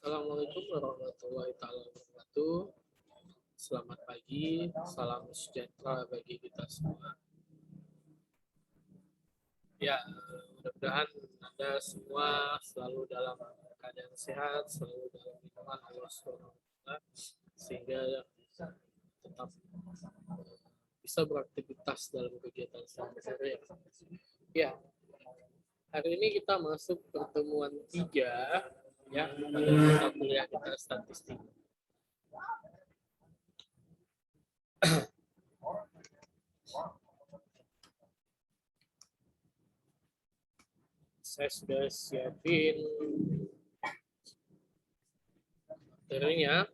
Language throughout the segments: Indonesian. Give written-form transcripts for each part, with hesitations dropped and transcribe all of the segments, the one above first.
Assalamualaikum warahmatullahi wabarakatuh. Selamat pagi, salam sejahtera bagi kita semua. Ya, mudah-mudahan Anda semua selalu dalam keadaan sehat, selalu dalam lindungan Allah SWT, sehingga tetap bisa beraktivitas dalam kegiatan sehari-hari. Ya, hari ini kita masuk pertemuan 3 ya pada mata kuliah kita statistik. Saya sudah siapin materinya.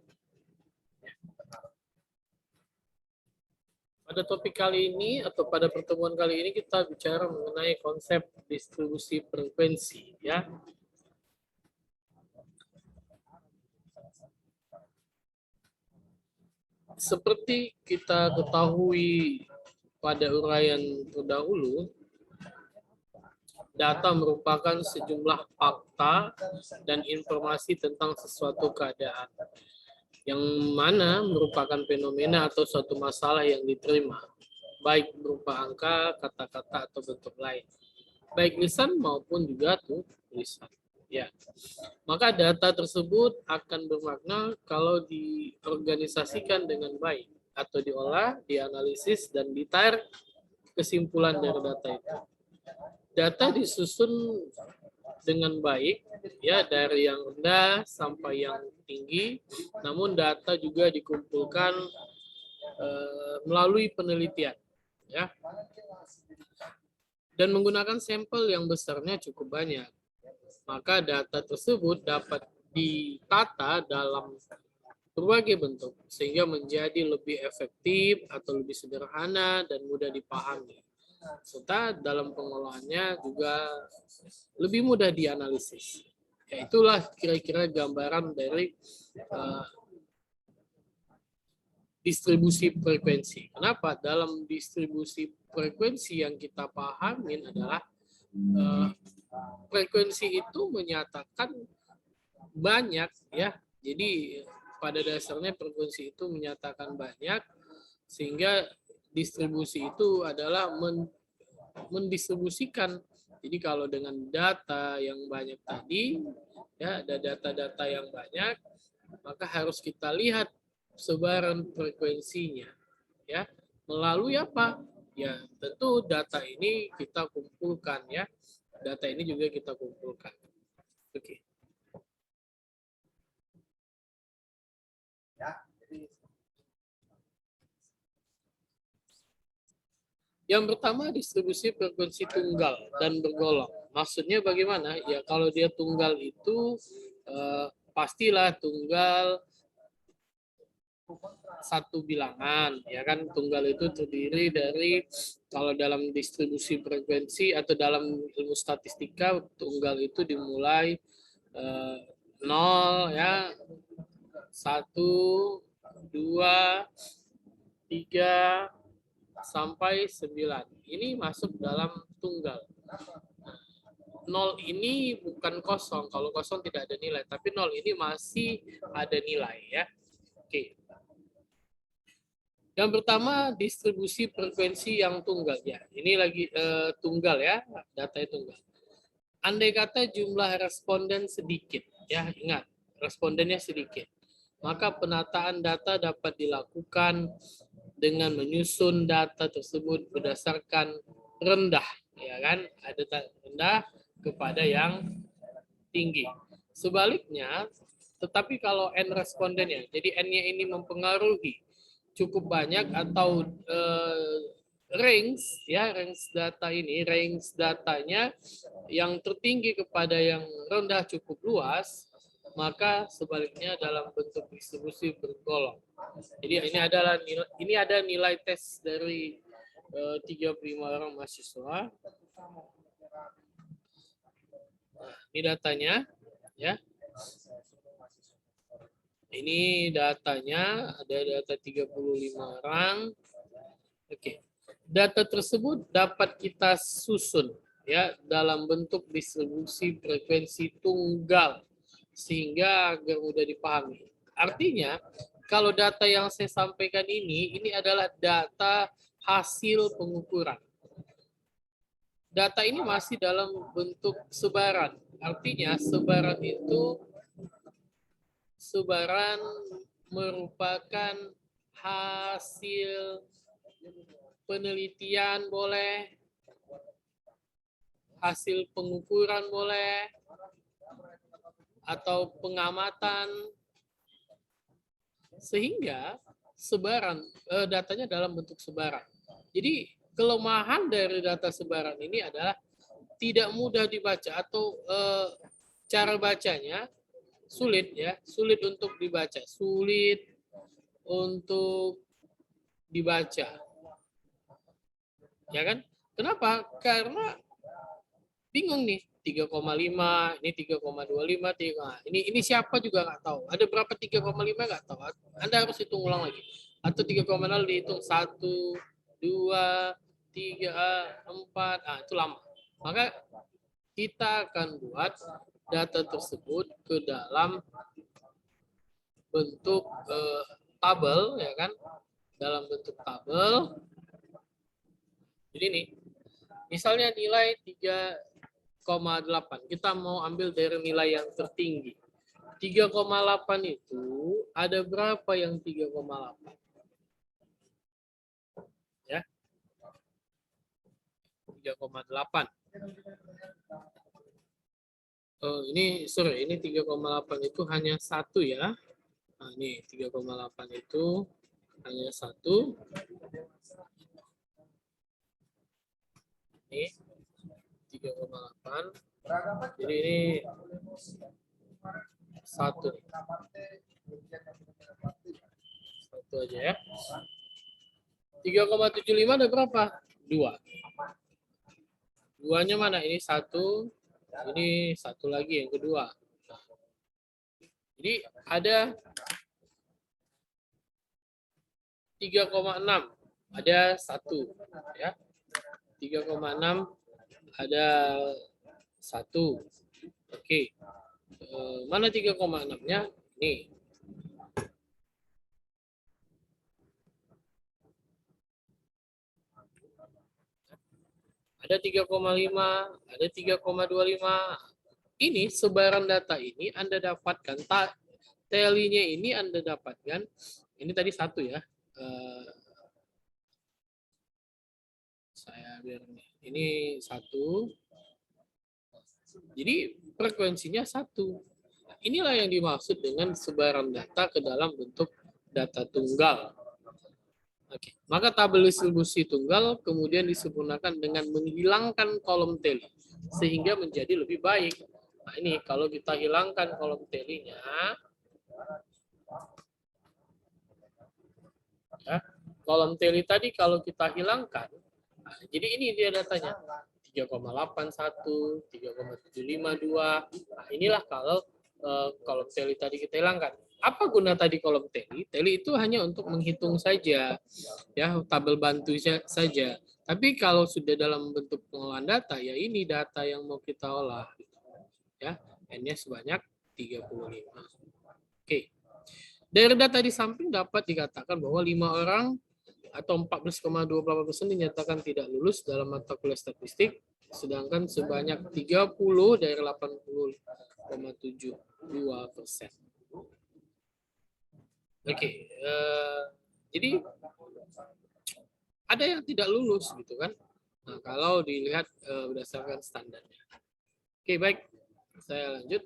Pada topik kali ini atau pada pertemuan kali ini kita bicara mengenai konsep distribusi frekuensi ya. Seperti kita ketahui pada uraian terdahulu, data merupakan sejumlah fakta dan informasi tentang sesuatu keadaan yang mana merupakan fenomena atau suatu masalah yang diterima, baik berupa angka, kata-kata, atau bentuk lain, baik lisan maupun juga tulisan. Ya, maka data tersebut akan bermakna kalau diorganisasikan dengan baik atau diolah, dianalisis, dan ditarik kesimpulan dari data itu. Data disusun dengan baik ya dari yang rendah sampai yang tinggi, namun data juga dikumpulkan melalui penelitian ya, dan menggunakan sampel yang besarnya cukup banyak. Maka data tersebut dapat ditata dalam berbagai bentuk sehingga menjadi lebih efektif atau lebih sederhana dan mudah dipahami, serta dalam pengolahannya juga lebih mudah dianalisis. Ya, itulah kira-kira gambaran dari distribusi frekuensi. Kenapa? Dalam distribusi frekuensi yang kita pahamin adalah frekuensi itu menyatakan banyak ya. Jadi pada dasarnya frekuensi itu menyatakan banyak, sehingga distribusi itu adalah mendistribusikan. Jadi kalau dengan data yang banyak tadi, ya ada data-data yang banyak, maka harus kita lihat sebaran frekuensinya, ya melalui apa? Ya tentu data ini kita kumpulkan ya, data ini juga kita kumpulkan. Oke. Yang pertama distribusi frekuensi tunggal dan bergolong. Maksudnya bagaimana? Ya kalau dia tunggal itu pastilah tunggal satu bilangan, ya kan. Tunggal itu terdiri dari, kalau dalam distribusi frekuensi atau dalam ilmu statistika, tunggal itu dimulai 0 ya, 1, 2, 3 sampai 9. Ini masuk dalam tunggal. 0 ini bukan kosong, kalau kosong tidak ada nilai, tapi 0 ini masih ada nilai ya. Oke. Yang pertama distribusi frekuensi yang tunggal ya. Ini lagi tunggal ya, datanya tunggal. Andai kata jumlah responden sedikit ya, ingat respondennya sedikit, maka penataan data dapat dilakukan dengan menyusun data tersebut berdasarkan rendah, ya kan? Ada rendah kepada yang tinggi. Sebaliknya, tetapi kalau n respondennya, jadi n-nya ini mempengaruhi cukup banyak atau range ya, range data ini, range datanya yang tertinggi kepada yang rendah cukup luas, maka sebaliknya dalam bentuk distribusi bergolong. Jadi ini ada nilai tes dari 35 orang mahasiswa. Nah, ini datanya ya. Ini datanya, ada data 35 orang. Oke. Data tersebut dapat kita susun ya dalam bentuk distribusi frekuensi tunggal sehingga agar mudah dipahami. Artinya, kalau data yang saya sampaikan ini adalah data hasil pengukuran. Data ini masih dalam bentuk sebaran. Artinya, sebaran merupakan hasil penelitian boleh, hasil pengukuran boleh, atau pengamatan, sehingga sebaran datanya dalam bentuk sebaran. Jadi kelemahan dari data sebaran ini adalah tidak mudah dibaca atau cara bacanya sulit ya, sulit untuk dibaca, sulit untuk dibaca. Ya kan? Kenapa? Karena bingung nih, 3,5, ini 3,25, ini siapa juga nggak tahu. Ada berapa 3,5 nggak tahu. Anda harus hitung ulang lagi. Atau 3,0 dihitung 1, 2, 3, 4, itu lama. Maka kita akan buat data tersebut ke dalam bentuk tabel, ya kan? Dalam bentuk tabel. Jadi nih, misalnya nilai 3,8. Kita mau ambil dari nilai yang tertinggi. 3,8 itu ada berapa yang 3,8? Ya. 3,8. Ini 3,8 itu hanya satu ya. Nah, ini 3,8 itu hanya satu. Ini 3,8. Jadi ini satu aja ya. 3,75 ada berapa? 2. Duanya mana? Ini satu. Ini satu lagi yang kedua. Jadi ada 3,6. Ada satu ya. 3,6 ada satu. Oke. Mana 3,6-nya? Nih. Ada 3,5, ada 3,25. Ini sebaran data ini Anda dapatkan, tally-nya ini Anda dapatkan. Ini tadi satu ya. Saya biar ini satu. Jadi frekuensinya satu. Inilah yang dimaksud dengan sebaran data ke dalam bentuk data tunggal. Oke. Maka tabel distribusi tunggal kemudian disempurnakan dengan menghilangkan kolom tally sehingga menjadi lebih baik. Nah ini kalau kita hilangkan kolom tally-nya, ya, kolom tally tadi kalau kita hilangkan, nah, jadi ini dia datanya 3,81, 3,752. Nah inilah kalau kolom tally tadi kita hilangkan. Apa guna tadi kolom tally? Tally itu hanya untuk menghitung saja, ya tabel bantu saja. Tapi kalau sudah dalam bentuk pengolahan data, ya ini data yang mau kita olah, ya n-nya sebanyak 35. Oke, dari data di samping dapat dikatakan bahwa 5 orang atau 14,28% dinyatakan tidak lulus dalam mata kuliah statistik, sedangkan sebanyak 30 dari 80,72%. Oke, jadi ada yang tidak lulus gitu kan. Nah, kalau dilihat berdasarkan standarnya. Oke, baik. Saya lanjut.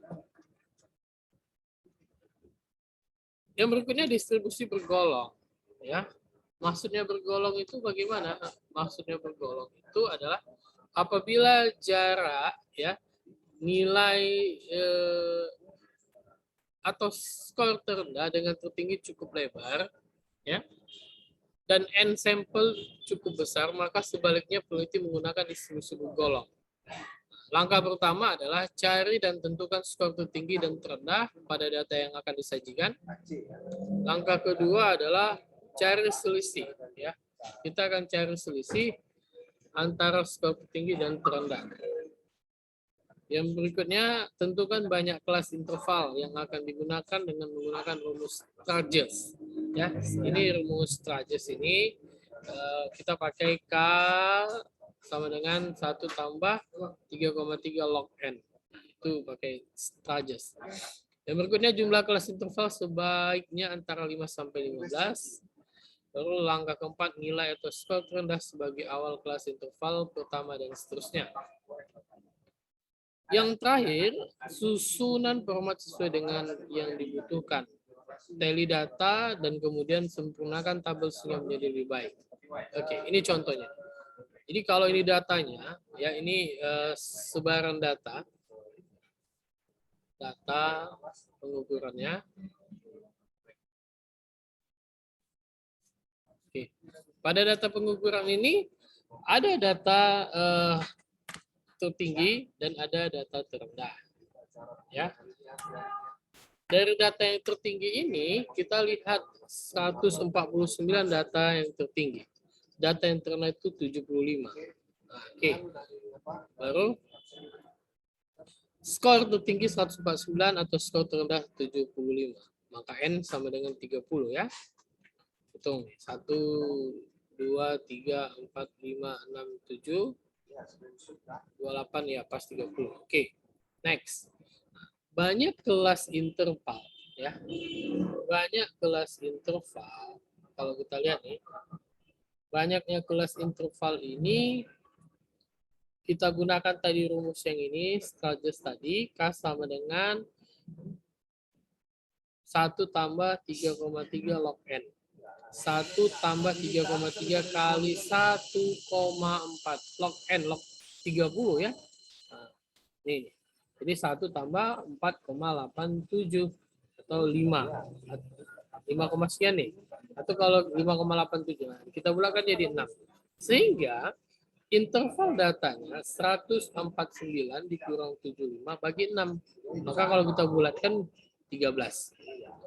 Yang berikutnya distribusi bergolong, ya. Maksudnya bergolong itu bagaimana? Maksudnya bergolong itu adalah apabila jarak, ya, nilai atau skor terendah dengan tertinggi cukup lebar, ya, dan n sampel cukup besar, maka sebaliknya peneliti menggunakan distribusi bergolong. Langkah pertama adalah cari dan tentukan skor tertinggi dan terendah pada data yang akan disajikan. Langkah kedua adalah cari selisih, ya. Kita akan cari selisih antara skor tertinggi dan terendah. Yang berikutnya, tentukan banyak kelas interval yang akan digunakan dengan menggunakan rumus Sturges. Ya, ini rumus Sturges ini kita pakai K sama dengan 1 tambah 3,3 log N. Itu pakai Sturges. Yang berikutnya, jumlah kelas interval sebaiknya antara 5 sampai 15. Lalu langkah keempat, nilai atau skor terendah sebagai awal kelas interval pertama dan seterusnya. Yang terakhir, susunan format sesuai dengan yang dibutuhkan. Tally data dan kemudian sempurnakan tabel sehingga menjadi lebih baik. Oke, ini contohnya. Jadi kalau ini datanya, ya ini sebaran data pengukurannya. Oke. Pada data pengukuran ini ada data tertinggi dan ada data terendah. Ya. Dari data yang tertinggi ini kita lihat 149 data yang tertinggi. Data yang terendah itu 75. Nah, oke. Baru skor tertinggi 149 atau skor terendah 75. Maka N sama dengan 30 ya. Hitung 1 2 3 4 5 6 7 28 ya pas 30. Oke. Next. Banyak kelas interval ya. Banyak kelas interval. Kalau kita lihat nih, banyaknya kelas interval ini kita gunakan tadi rumus yang ini, Sturges tadi, K sama dengan 1 tambah 3,3 log N. 1 tambah 3,3 kali 1,4 log N, log 30 ya. Nah, nih. Jadi 1 tambah 4,87 atau 5. 5, sekian nih. Atau kalau 5,87. Nah, kita bulatkan jadi 6. Sehingga interval datanya 149 dikurang 75 bagi 6. Maka kalau kita bulatkan 13.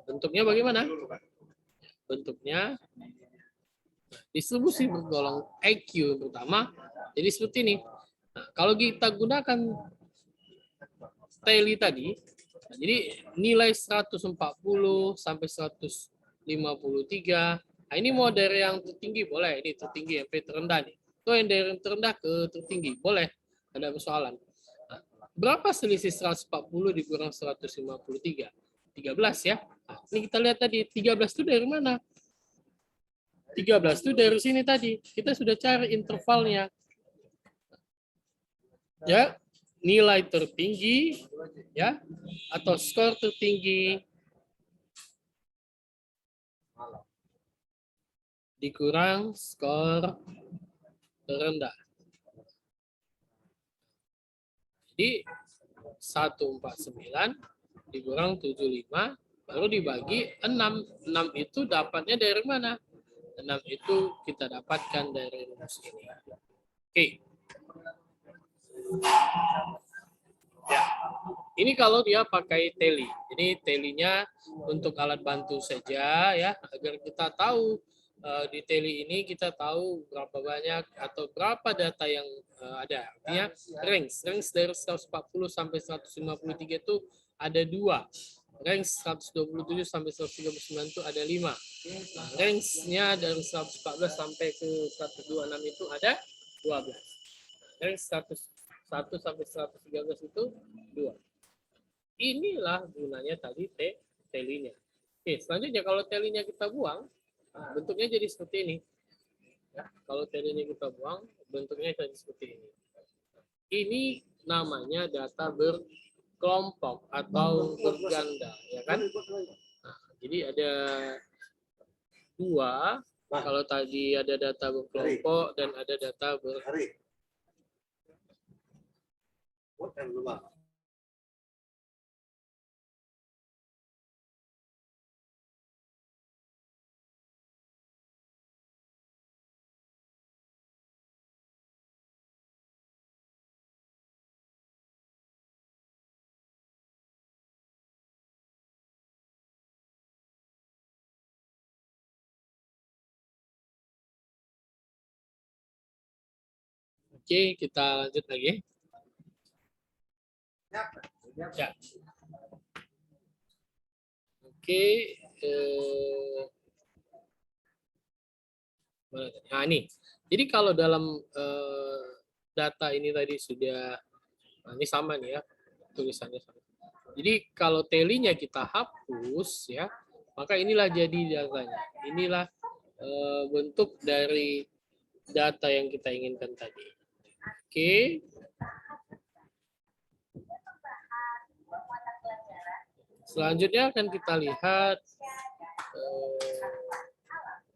Bentuknya bagaimana? Bentuknya distribusi bergolong IQ yang pertama. Jadi seperti ini. Nah, kalau kita gunakan tally tadi, nah, jadi nilai 140 sampai 153. Nah, ini mau dari yang tertinggi boleh, ini tertinggi sampai terendah nih. Itu yang dari yang terendah ke tertinggi boleh, ada persoalan. Nah, berapa selisih 140 dikurang 153? 13 ya. Nah, ini kita lihat tadi 13 itu dari mana? 13 itu dari sini tadi. Kita sudah cari intervalnya. Ya, nilai tertinggi ya atau skor tertinggi dikurang skor terendah. Jadi 149 dikurang 75 baru dibagi 6. 6 itu dapatnya dari mana? 6 itu kita dapatkan dari rumus ini. Oke. Ya. Ini kalau dia pakai tally. Ini tally-nya untuk alat bantu saja ya agar kita tahu di tally ini kita tahu berapa banyak atau berapa data yang ada. Artinya range dari 140 sampai 153 itu ada 2. Range 127 sampai 139 itu ada 5. Nah, range-nya dari 114 sampai ke 126 itu ada 12. Range 101 sampai 113 itu 2. Inilah gunanya tadi telinya. Oke, selanjutnya kalau telinya kita buang, bentuknya jadi seperti ini. Ya, kalau telinya kita buang, bentuknya jadi seperti ini. Ini namanya data berkelompok atau berganda, ya kan? Nah, jadi ada 2. Kalau tadi ada data berkelompok dan ada data Oke, kita lanjut lagi. Ya. Oke. Nah, ini. Jadi kalau dalam data ini tadi sudah, nah ini sama nih ya, tulisannya sama. Jadi kalau telinya kita hapus ya, maka inilah jadi datanya. Inilah bentuk dari data yang kita inginkan tadi. Oke. Selanjutnya akan kita lihat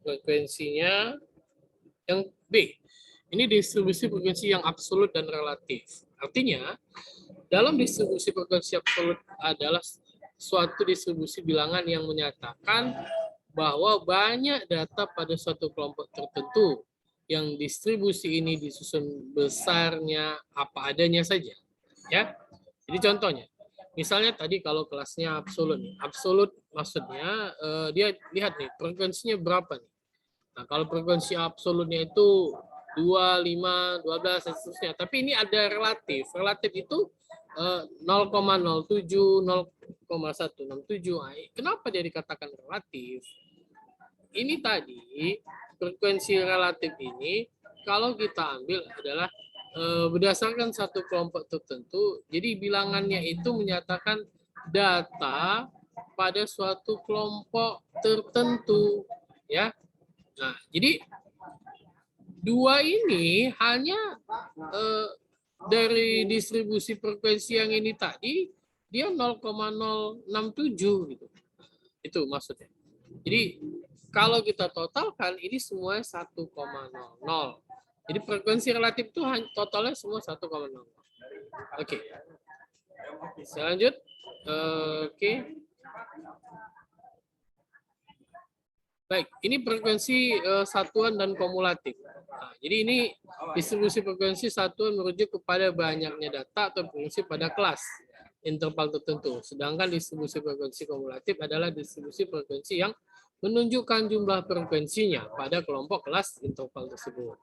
frekuensinya yang B. Ini distribusi frekuensi yang absolut dan relatif. Artinya, dalam distribusi frekuensi absolut adalah suatu distribusi bilangan yang menyatakan bahwa banyak data pada suatu kelompok tertentu yang distribusi ini disusun besarnya apa adanya saja. Ya, jadi contohnya, misalnya tadi kalau kelasnya absolut, absolut maksudnya dia lihat nih frekuensinya berapa nih. Nah, kalau frekuensi absolutnya itu 2, 5, 12, dan seterusnya. Tapi ini ada relatif. Relatif itu 0,07, 0,167. Kenapa dia dikatakan relatif? Ini tadi, frekuensi relatif ini, kalau kita ambil adalah berdasarkan satu kelompok tertentu, jadi bilangannya itu menyatakan data pada suatu kelompok tertentu. Ya, nah, jadi dua ini hanya dari distribusi frekuensi yang ini tadi dia 0,067 gitu. Itu maksudnya. Jadi kalau kita totalkan ini semua 1,00. Jadi frekuensi relatif itu totalnya semua 1,00. Oke. Saya lanjut. Oke. Baik, ini frekuensi satuan dan kumulatif. Nah, jadi ini distribusi frekuensi satuan merujuk kepada banyaknya data atau frekuensi pada kelas interval tertentu. Sedangkan distribusi frekuensi kumulatif adalah distribusi frekuensi yang menunjukkan jumlah frekuensinya pada kelompok kelas interval tersebut.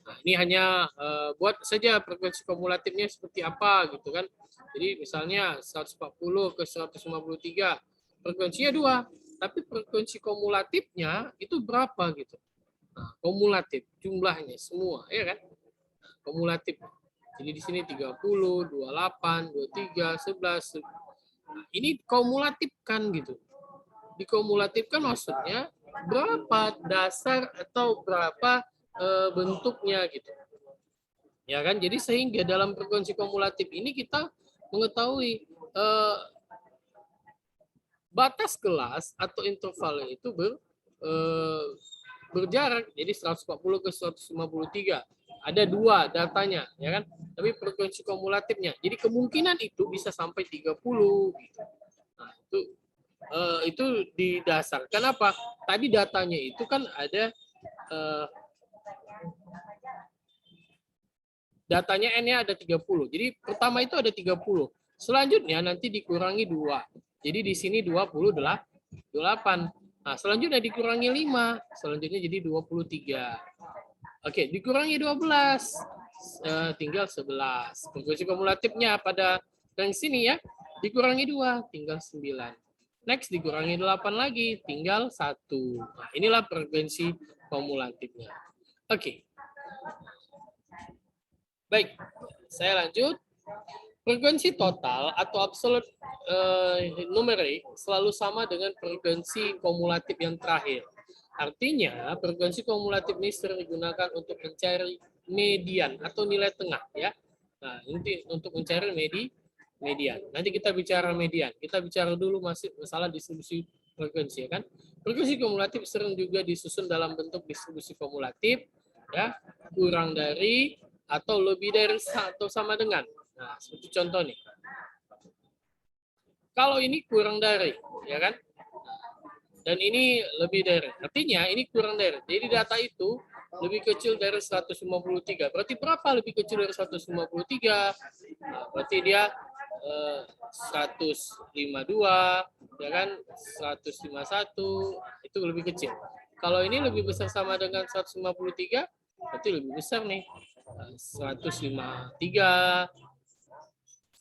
Nah, ini hanya buat saja frekuensi kumulatifnya seperti apa gitu kan. Jadi misalnya 140 ke 153, frekuensinya 2. Tapi frekuensi kumulatifnya itu berapa gitu. Nah, kumulatif jumlahnya semua ya kan. Nah, kumulatif. Jadi di sini 30, 28, 23, 11. Nah, ini kumulatifkan gitu. Dikumulatifkan maksudnya berapa dasar atau berapa bentuknya gitu. Ya kan? Jadi sehingga dalam frekuensi kumulatif ini kita mengetahui batas kelas atau intervalnya itu berjarak, jadi 140 ke 153. Ada 2 datanya, ya kan? Tapi frekuensi kumulatifnya. Jadi kemungkinan itu bisa sampai 30 gitu. Nah, itu didasarkan apa? Tadi datanya itu kan ada datanya N-nya ada 30. Jadi pertama itu ada 30. Selanjutnya nanti dikurangi 2. Jadi di sini 28. Nah, selanjutnya dikurangi 5. Selanjutnya jadi 23. Oke, dikurangi 12. Tinggal 11. Frekuensi kumulatifnya pada yang sini ya. Dikurangi 2, tinggal 9. Next dikurangi 8 lagi, tinggal 1. Nah, inilah frekuensi kumulatifnya. Oke. Baik, saya lanjut. Frekuensi total atau absolute numerik selalu sama dengan frekuensi kumulatif yang terakhir. Artinya, frekuensi kumulatif ini sering digunakan untuk mencari median atau nilai tengah ya. Nah, ini untuk mencari median. Nanti kita bicara median. Kita bicara dulu masih masalah distribusi frekuensi ya kan. Frekuensi kumulatif sering juga disusun dalam bentuk distribusi kumulatif ya, kurang dari atau lebih dari atau sama dengan. Nah, seperti contoh nih. Kalau ini kurang dari, ya kan? Dan ini lebih dari. Artinya ini kurang dari. Jadi data itu lebih kecil dari 153. Berarti berapa lebih kecil dari 153? Nah, berarti dia 152, ya kan? 151, itu lebih kecil. Kalau ini lebih besar sama dengan 153, berarti lebih besar nih. 153,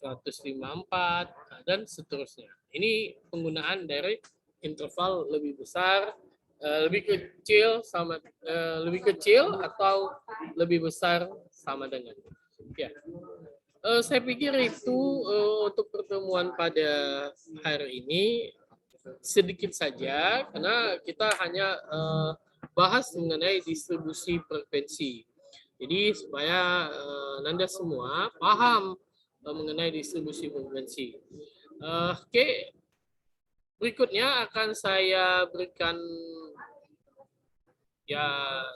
154, dan seterusnya. Ini penggunaan dari interval lebih besar, lebih kecil sama lebih kecil atau lebih besar sama dengan. Ya, saya pikir itu untuk pertemuan pada hari ini sedikit saja, karena kita hanya bahas mengenai distribusi frekuensi. Jadi supaya Nanda semua paham mengenai distribusi frekuensi. Oke, berikutnya akan saya berikan ya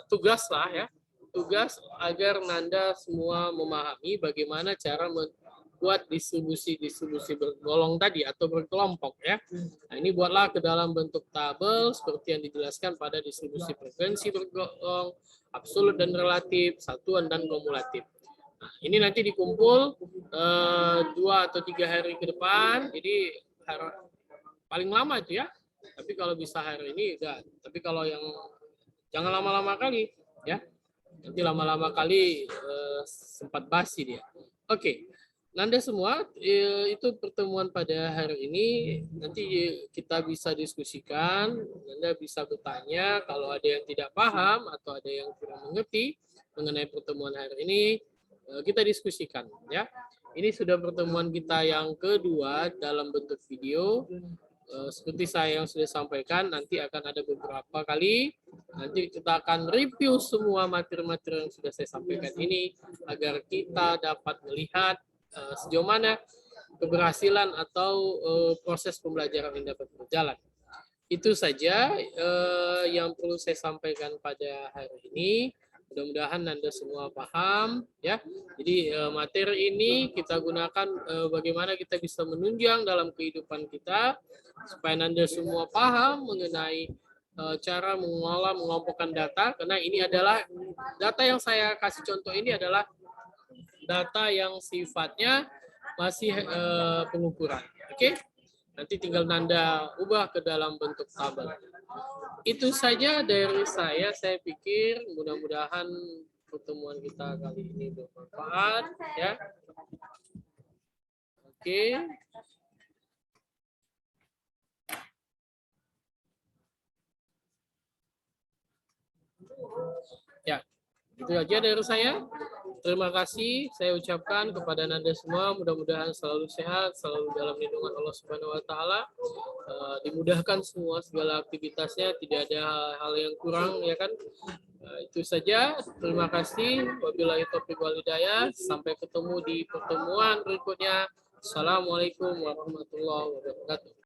tugas lah ya, tugas agar Nanda semua memahami bagaimana cara membuat distribusi bergolong tadi atau berkelompok ya. Nah, ini buatlah ke dalam bentuk tabel seperti yang dijelaskan pada distribusi frekuensi bergolong, absolut dan relatif, satuan dan kumulatif. Nah, ini nanti dikumpul 2 atau 3 hari ke depan, jadi paling lama itu ya. Tapi kalau bisa hari ini enggak. Tapi kalau yang jangan lama-lama kali ya. Nanti lama-lama kali sempat basi dia. Oke. Nanda semua itu pertemuan pada hari ini, nanti kita bisa diskusikan, Nanda bisa bertanya kalau ada yang tidak paham atau ada yang kurang mengerti mengenai pertemuan hari ini, kita diskusikan ya. Ini sudah pertemuan kita yang kedua dalam bentuk video. Seperti saya yang sudah sampaikan, nanti akan ada beberapa kali. Nanti kita akan review semua materi-materi yang sudah saya sampaikan ini agar kita dapat melihat sejauh mana keberhasilan atau proses pembelajaran yang dapat berjalan. Itu saja yang perlu saya sampaikan pada hari ini. Mudah-mudahan Anda semua paham ya. Jadi materi ini kita gunakan bagaimana kita bisa menunjang dalam kehidupan kita supaya Anda semua paham mengenai cara mengolah, mengelompokkan data, karena ini adalah data yang saya kasih contoh ini adalah data yang sifatnya masih pengukuran. Oke? Nanti tinggal Nanda ubah ke dalam bentuk tabel. Itu saja dari saya pikir mudah-mudahan pertemuan kita kali ini bermanfaat ya. Oke. Ya, itu aja dari saya. Terima kasih saya ucapkan kepada Nanda semua, mudah-mudahan selalu sehat, selalu dalam lindungan Allah Subhanahu wa taala. Dimudahkan semua segala aktivitasnya, tidak ada hal yang kurang ya kan. Itu saja. Terima kasih. Wabillahi taufiq wal hidayah. Sampai ketemu di pertemuan berikutnya. Assalamualaikum warahmatullahi wabarakatuh.